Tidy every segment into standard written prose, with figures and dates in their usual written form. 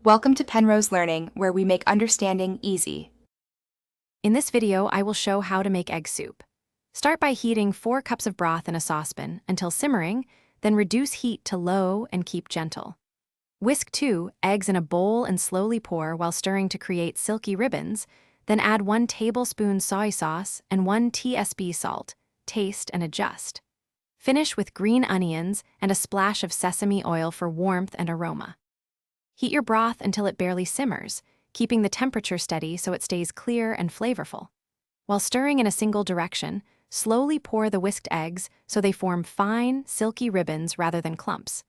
Welcome to Penrose Learning, where we make understanding easy. In this video, I will show how to make egg soup. Start by heating 4 cups of broth in a saucepan until simmering, then reduce heat to low and keep gentle. Whisk 2 eggs in a bowl and slowly pour while stirring to create silky ribbons, then add 1 tablespoon soy sauce and 1 tsp salt. Taste and adjust. Finish with green onions and a splash of sesame oil for warmth and aroma. Heat your broth until it barely simmers, keeping the temperature steady so it stays clear and flavorful. While stirring in a single direction, slowly pour the whisked eggs so they form fine, silky ribbons rather than clumps.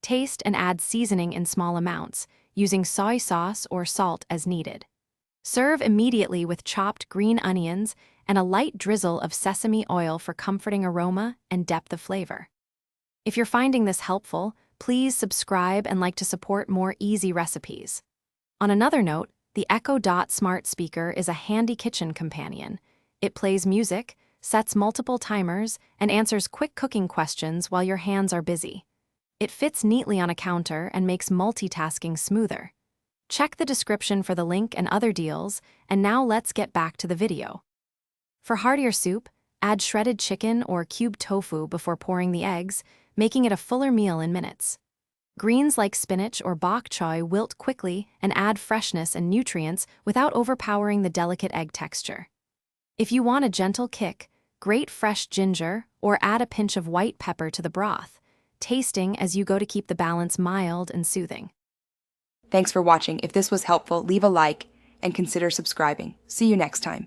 Taste and add seasoning in small amounts, using soy sauce or salt as needed. Serve immediately with chopped green onions and a light drizzle of sesame oil for comforting aroma and depth of flavor. If you're finding this helpful, please subscribe and like to support more easy recipes. On another note, the Echo Dot smart speaker is a handy kitchen companion. It plays music, sets multiple timers, and answers quick cooking questions while your hands are busy. It fits neatly on a counter and makes multitasking smoother. Check the description for the link and other deals, and now let's get back to the video. For heartier soup, add shredded chicken or cubed tofu before pouring the eggs, making it a fuller meal in minutes. Greens like spinach or bok choy wilt quickly and add freshness and nutrients without overpowering the delicate egg texture. If you want a gentle kick, grate fresh ginger or add a pinch of white pepper to the broth, tasting as you go to keep the balance mild and soothing. Thanks for watching. If this was helpful, leave a like and consider subscribing. See you next time.